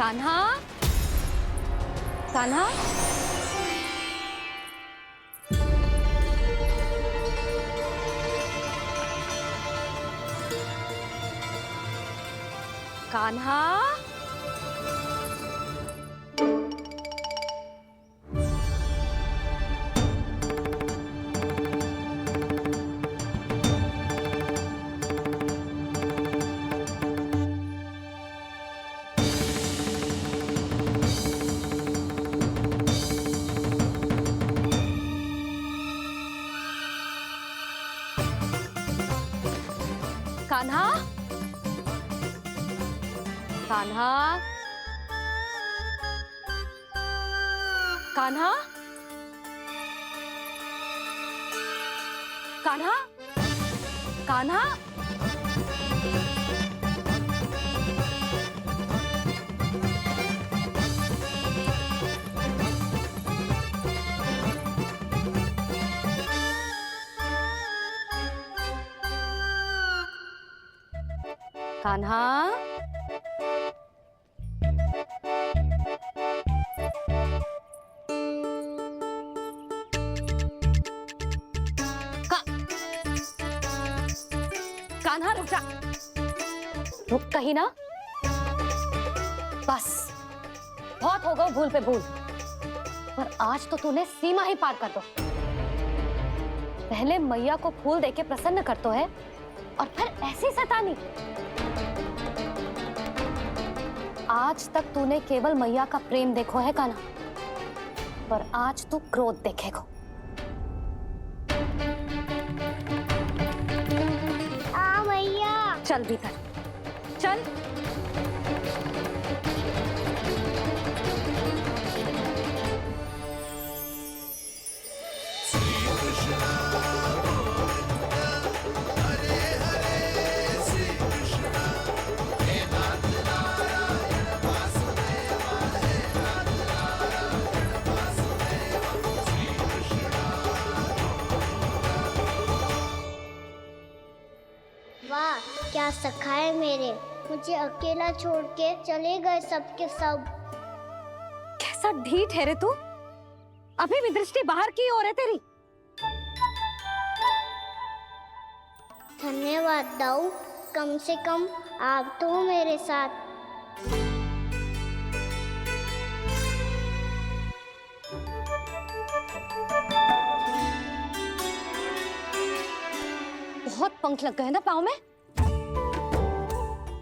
कान्हा, कान्हा, कान्हा, कान्हा, कान्हा, कान्हा, कान्हा, कान्हा, कान्हा, कान्हा रुक जा, रुक कहीं ना। बस बहुत हो गया भूल पे भूल, पर आज तो तूने सीमा ही पार कर दो। पहले मैया को फूल देके प्रसन्न करतो है और फिर ऐसी सतानी। आज तक तूने केवल मैया का प्रेम देखो है कान्हा, पर आज तू क्रोध देखेगा। मैया चल भीतर चल। वाह क्या सखा है मेरे, मुझे अकेला छोड़ के चले गए सबके सब। कैसा ढीठ है रे तू, अभी भी दृष्टि बाहर की ओर है तेरी। धन्यवाद दाऊ, कम से कम आप तो हो मेरे साथ। बहुत पंख लग गए ना पाँव में।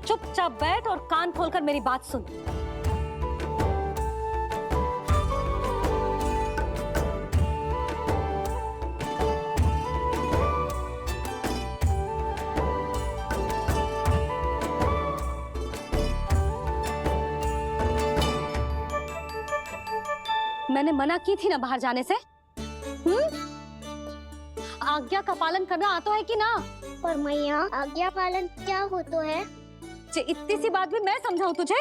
चुपचाप बैठ और कान खोलकर मेरी बात सुन। मैंने मना की थी ना बाहर जाने से। आज्ञा का पालन करना आता है कि ना? पर मैया आज्ञा पालन क्या होता है? इतनी सी बात भी मैं समझाऊं तुझे?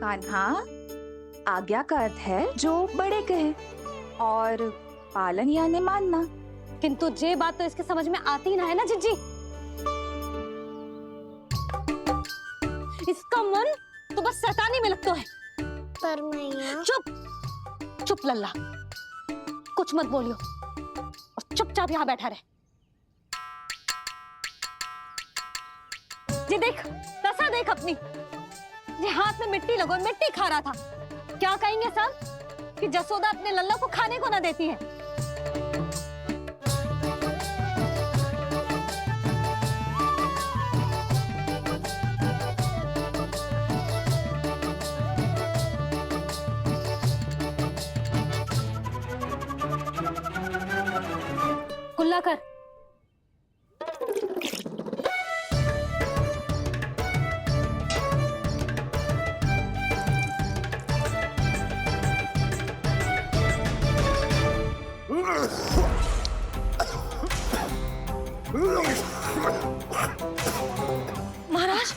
कान्हा, आज्ञा का अर्थ है जो बड़े कहे और पालन यानी मानना। किंतु ये बात तो इसके समझ में आती ही ना है ना जिज्जी। इसका मन तो बस शैतानी में लगता है। पर मैया चुप चुप लल्ला, कुछ मत बोलियो और चुपचाप यहाँ बैठा रहे। ये देख तसा देख अपनी, ये हाथ में मिट्टी लगो, मिट्टी खा रहा था। क्या कहेंगे सब कि जसोदा अपने लल्ला को खाने को ना देती है। कुल्ला कर। महाराज,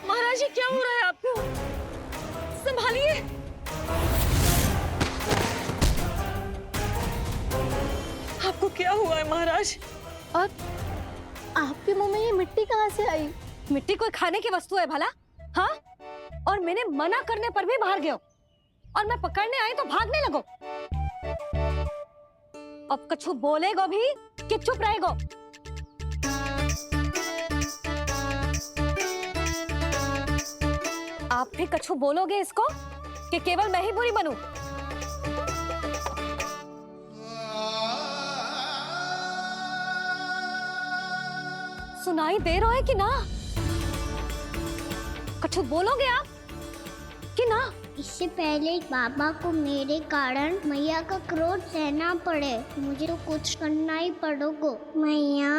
महाराज ये क्या हो रहा है आपको? संभालिए। आपको क्या हुआ है महाराज? और आपके मुंह में ये मिट्टी कहाँ से आई? मिट्टी कोई खाने की वस्तु है भला? हाँ, और मैंने मना करने पर भी बाहर गए हो और मैं पकड़ने आई तो भागने लगो। अब कछु बोलेगो भी कि चुप रहेगो? आप भी कछु बोलोगे इसको कि केवल मैं ही बुरी बनूं? सुनाई दे रहा है कि ना? कछु बोलोगे आप कि ना? इससे पहले बाबा को मेरे कारण मैया का क्रोध सहना पड़े, मुझे तो कुछ करना ही पड़ेगा। मैया,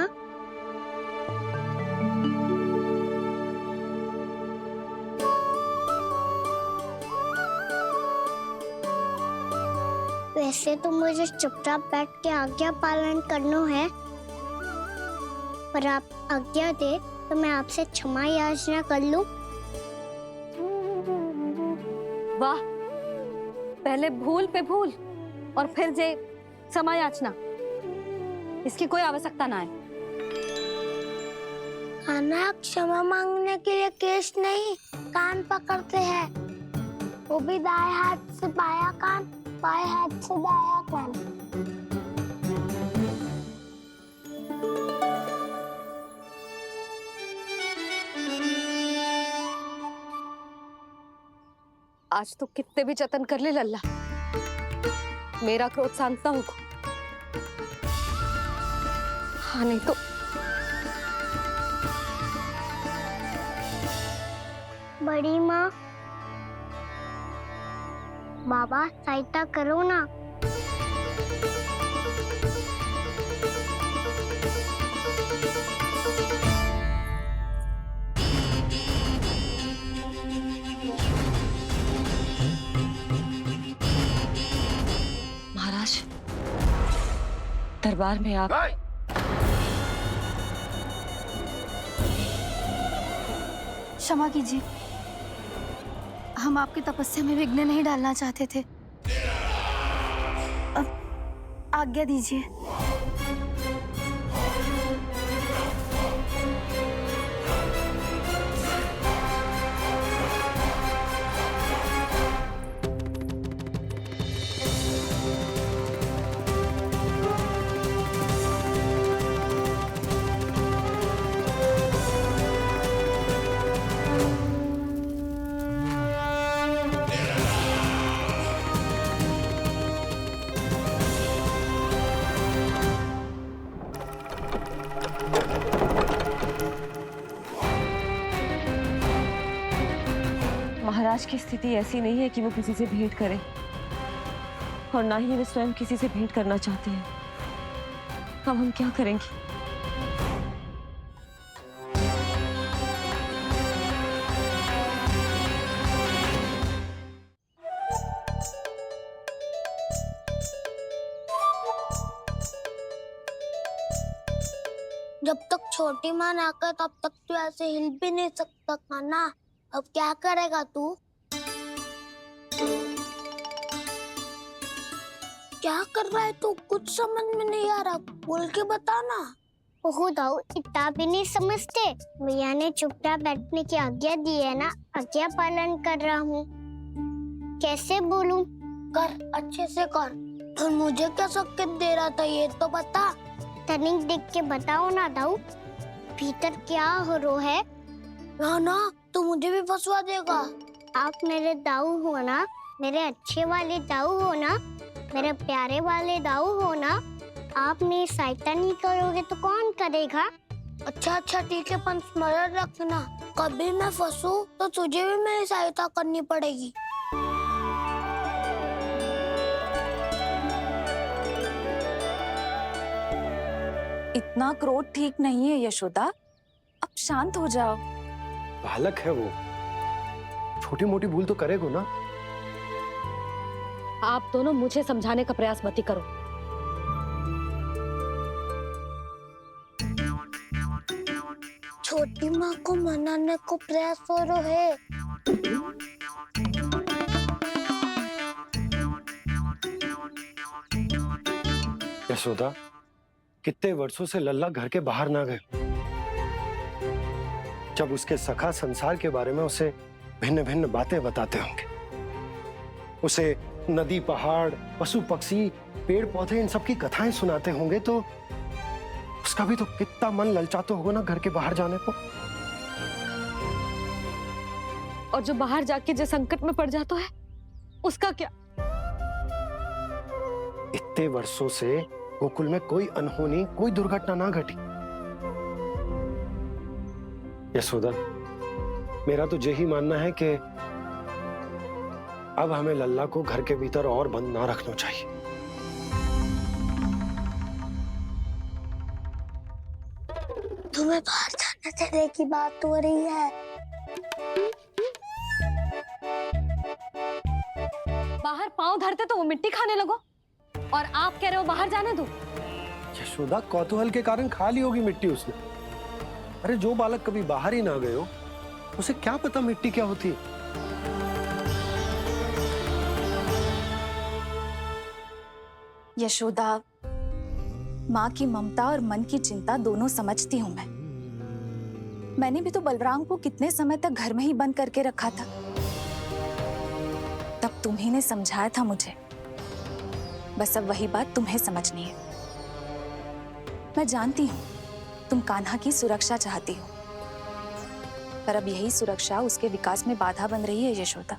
वैसे तो मुझे चुपचाप बैठ के आज्ञा पालन करना है, पर आप आज्ञा दे तो मैं आपसे क्षमा याचना कर लूं। वाह, पहले भूल पे भूल और फिर जे क्षमा याचना, इसकी कोई आवश्यकता ना है। खाना क्षमा मांगने के लिए केस नहीं, कान पकड़ते हैं, वो भी दाएं हाथ से बायां कान, बाएं हाथ से दायां कान। आज तो कितने भी जतन कर ले लल्ला, मेरा क्रोध शांत ना होगा। हाँ नहीं तो बड़ी माँ, बाबा सहायता करो ना। महाराज, दरबार में आप क्षमा कीजिए, हम आपकी तपस्या में विघ्न नहीं डालना चाहते थे। अब आज्ञा दीजिए। महाराज की स्थिति ऐसी नहीं है कि वो किसी से भेंट करें, और ना ही वे स्वयं किसी से भेंट करना चाहते हैं। अब हम क्या करेंगे? जब तक छोटी माँ ना कर तब तक तू ऐसे हिल भी नहीं सकता था ना। अब क्या करेगा तू? क्या कर रहा है तू? कुछ समझ में नहीं आ रहा, बोल के बता ना। ओहो दाऊ, इतना भी नहीं समझते। भैया ने चुपचाप बैठने की आज्ञा दी है ना, आज्ञा पालन कर रहा हूँ। कैसे बोलूं? कर, अच्छे से कर। और मुझे क्या संकेत दे रहा था ये तो बता। तनिक देख के बताओ ना दाऊ, भीतर क्या हो रहा है? ना तो मुझे भी फंसवा देगा। आप मेरे दाऊ हो ना, मेरे अच्छे वाले दाऊ हो ना, मेरे प्यारे वाले दाऊ हो ना। आप मेरी सहायता नहीं करोगे तो कौन करेगा? अच्छा ठीक है, पर स्मरण रखना, कभी मैं फंसू तो तुझे भी मेरी सहायता करनी पड़ेगी। इतना क्रोध ठीक नहीं है यशोदा, अब शांत हो जाओ। बालक है वो, छोटी मोटी भूल तो करेगा ना। आप दोनों मुझे समझाने का प्रयास मत ही करो। छोटी माँ को मनाने को प्रयास हो रहा है। यशोदा, कितने वर्षों से लल्ला घर के बाहर ना गए। जब उसके सखा संसार के बारे में उसे भिन्न भिन्न बातें बताते होंगे, उसे नदी, पहाड़, पशु पक्षी, पेड़ पौधे, इन सब की कथाएं सुनाते होंगे, तो उसका भी तो कितना मन ललचाता होगा ना घर के बाहर जाने को। और जो बाहर जाके जो संकट में पड़ जाता है उसका क्या? इतने वर्षों से गोकुल में कोई अनहोनी, कोई दुर्घटना ना घटी। यशोदा, मेरा तो यही मानना है कि अब हमें लल्ला को घर के भीतर और बंद ना रखना चाहिए। तुम्हें बाहर जाने देने की बात हो रही है। बाहर पांव धरते तो वो मिट्टी खाने लगो, और आप कह रहे हो बाहर जाने दो। यशोदा, कौतूहल के कारण खा ली होगी मिट्टी उसने। अरे जो बालक कभी बाहर ही ना गए हो, उसे क्या पता मिट्टी क्या होती है। यशोदा, माँ की ममता और मन की चिंता दोनों समझती हूँ मैं। मैंने भी तो बलराम को कितने समय तक घर में ही बंद करके रखा था। तब तुम्ही ने समझाया था मुझे। बस अब वही बात तुम्हें समझनी है। मैं जानती हूँ तुम कान्हा की सुरक्षा चाहती हो, पर अब यही सुरक्षा उसके विकास में बाधा बन रही है यशोदा।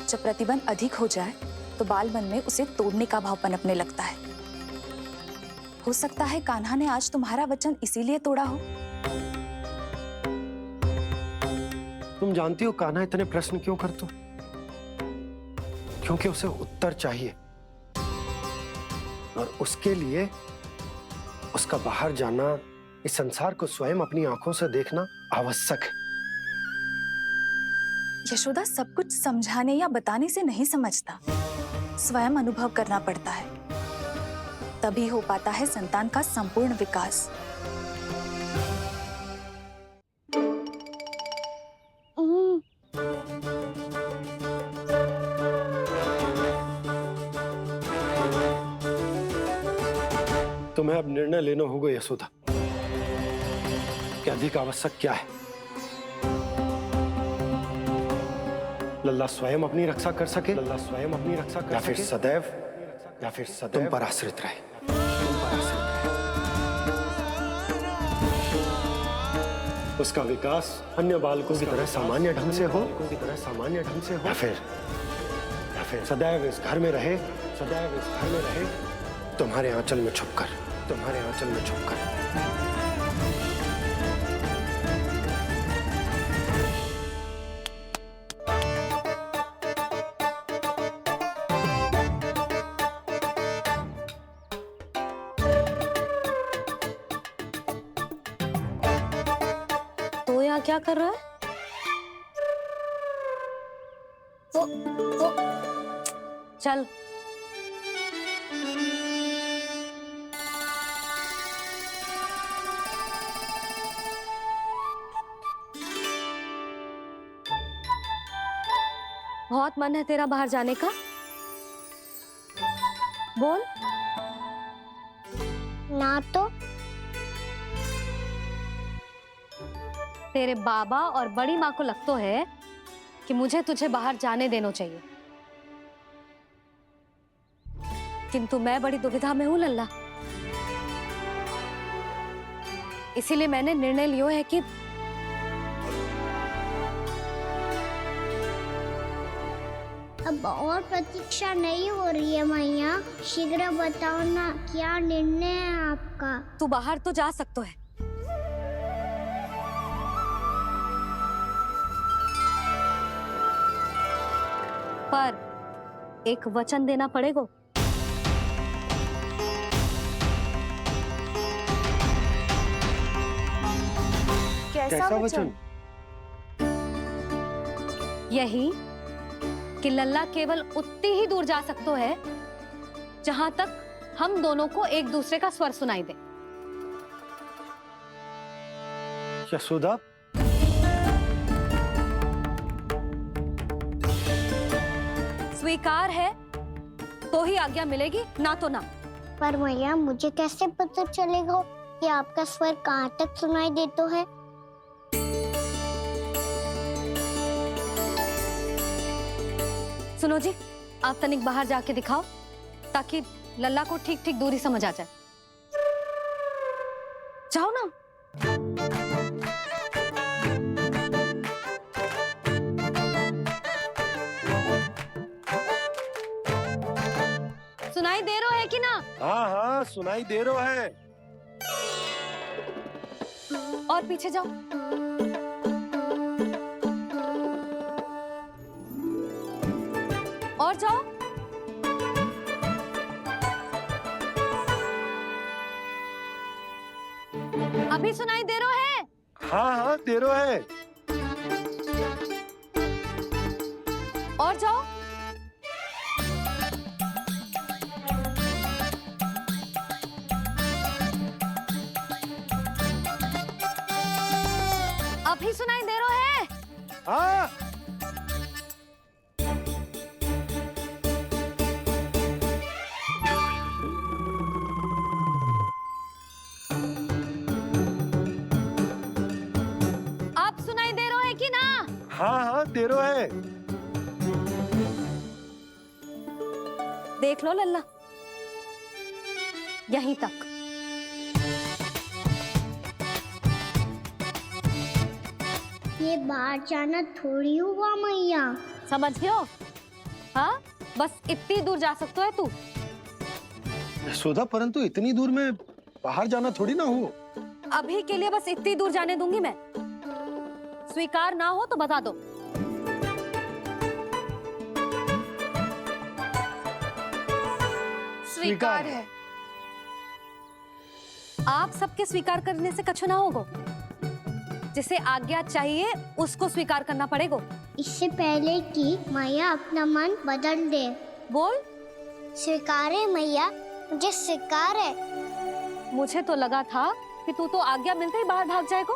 जब प्रतिबंध अधिक हो जाए तो बाल मन में उसे तोड़ने का भाव पनपने लगता है। हो सकता है कान्हा ने आज तुम्हारा वचन इसीलिए तोड़ा हो। तुम जानती हो कान्हा इतने प्रश्न क्यों करते हो? क्योंकि उसे उत्तर चाहिए, और उसके लिए उसका बाहर जाना, इस संसार को स्वयं अपनी आंखों से देखना आवश्यक है। यशोदा, सब कुछ समझाने या बताने से नहीं समझता, स्वयं अनुभव करना पड़ता है। तभी हो पाता है संतान का संपूर्ण विकास। तुम्हें अब निर्णय लेना होगा यशोदा कि अधिक आवश्यक क्या है। लल्ला स्वयं अपनी रक्षा कर सके, लल्ला स्वयं अपनी रक्षा कर सके, या फिर सदैव तुम पर आश्रित रहे, तुम पर आश्रित रहे। उसका विकास अन्य बालकों की तरह सामान्य ढंग से हो, या फिर सदैव इस घर में रहे, सदैव इस घर में रहे, तुम्हारे आंचल में छुपकर, तुम्हारे आंचल में छुपकर। तो यहाँ क्या कर रहा है? वो चल। बहुत मन है तेरा बाहर जाने का? बोल। ना तो तेरे बाबा और बड़ी माँ को लगता है कि मुझे तुझे बाहर जाने देना चाहिए, किंतु मैं बड़ी दुविधा में हूं लल्ला। इसीलिए मैंने निर्णय लिया है कि अब और प्रतीक्षा नहीं हो रही है मैया। शीघ्र बताओ ना, क्या निर्णय है आपका? तू बाहर तो जा सकता है, पर एक वचन देना पड़ेगा। कैसा वचन? यही कि लल्ला केवल उतनी ही दूर जा सकता है जहां तक हम दोनों को एक दूसरे का स्वर सुनाई दे। यशोदा, स्वीकार है तो ही आज्ञा मिलेगी, ना तो ना। पर मैया, मुझे कैसे पता चलेगा कि आपका स्वर कहाँ तक सुनाई देता है? सुनो जी, आप तनिक बाहर जाके दिखाओ ताकि लल्ला को ठीक ठीक दूरी समझ आ जाए। जाओ ना। सुनाई दे रहा है कि ना? हाँ हाँ सुनाई दे रहा है। और पीछे जाओ। और जाओ। अभी सुनाई दे रहा है? हाँ हाँ दे रहा है। और जाओ। अभी सुनाई दे रहा है? हाँ आप सुनाई दे रहा है कि ना? हाँ हाँ दे रहा है। देख लो लल्ला, यहीं तक। ये बाहर जाना थोड़ी हुआ मैया। समझियो? हाँ, बस इतनी दूर जा सकता है तू। यशोदा, परंतु इतनी दूर में बाहर जाना थोड़ी ना हो। अभी के लिए बस इतनी दूर जाने दूंगी मैं। स्वीकार ना हो तो बता दो। स्वीकार है। आप सबके स्वीकार करने से कछु ना होगो। जिसे आज्ञा चाहिए उसको स्वीकार करना पड़ेगा। इससे पहले कि मैया अपना मन बदल दे। बोल। स्वीकार है मैया, मुझे स्वीकार है। मुझे तो लगा था कि तू तो आज्ञा मिलते ही बाहर भाग जाएगा,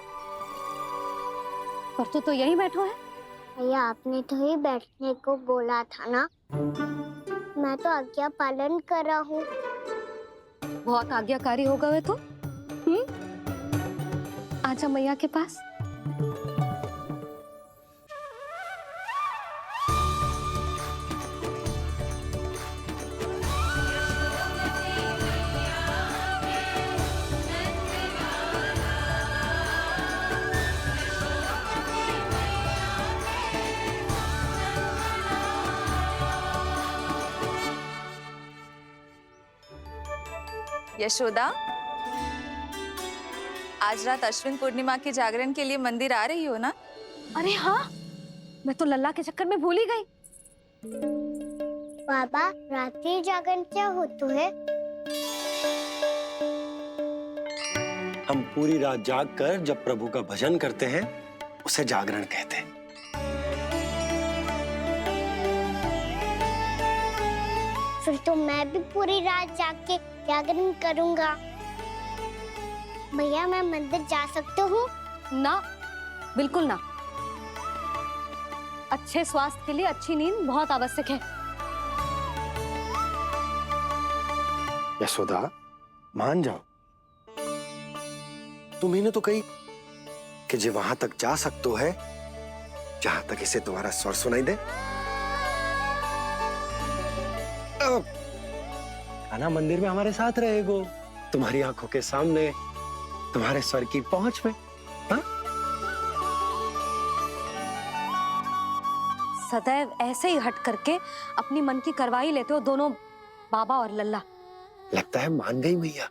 पर तू तो यहीं बैठो है। मैया आपने तो ही बैठने को बोला था ना, मैं तो आज्ञा पालन कर रहा हूँ। बहुत आज्ञाकारी हो गए तो। आजा मैया के पास। यशोदा, आज रात अश्विन पूर्णिमा के जागरण के लिए मंदिर आ रही हो ना? अरे हाँ, मैं तो लल्ला के चक्कर में भूल ही गई। बाबा, रात्रि जागरण क्या होता है? हम पूरी रात जाग कर जब प्रभु का भजन करते हैं उसे जागरण कहते हैं। फिर तो मैं भी पूरी रात जाग के जागरण करूंगा। भैया, मैं मंदिर जा सकती हूँ? ना, बिल्कुल ना। अच्छे स्वास्थ्य के लिए अच्छी नींद बहुत आवश्यक है। यशोदा, मान जाओ। तुम्ही ने तो कही कि जे वहां तक जा सकते है जहां तक इसे तुम्हारा स्वर सुनाई दे। आना मंदिर में हमारे साथ रहेगो, तुम्हारी आंखों के सामने, तुम्हारे स्वर की पहुंच में। हाँ? सदैव ऐसे ही हट करके अपनी मन की करवाई लेते हो दोनों बाबा और लल्ला। लगता है मान गई मैया।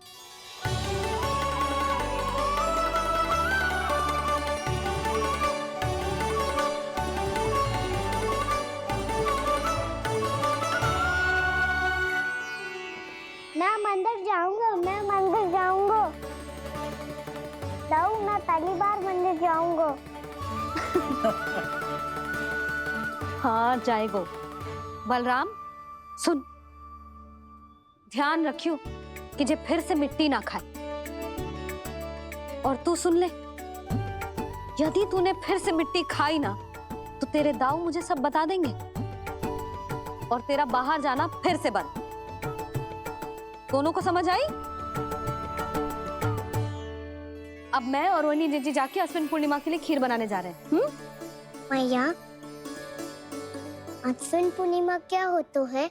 मैं मंदिर जाऊंगा, मैं मंदिर जाऊंगा। दाऊ, मैं पहली बार मंदिर जाऊंगा। हाँ, जाएगो। बलराम, सुन, ध्यान रखियो कि जे फिर से मिट्टी ना खाए। और तू सुन ले, यदि तूने फिर से मिट्टी खाई ना तो तेरे दाऊ मुझे सब बता देंगे और तेरा बाहर जाना फिर से बंद। दोनों को समझ आई? अब मैं और रोहिणी जीजी जाके अश्विन पूर्णिमा के लिए खीर बनाने जा रहे हैं। मैया, अश्विन पूर्णिमा क्या होता है?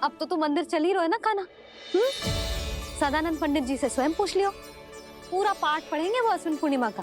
अब तो तू मंदिर चल ही रहो है ना खाना। सदानंद पंडित जी से स्वयं पूछ लियो, पूरा पाठ पढ़ेंगे वो अश्विन पूर्णिमा का।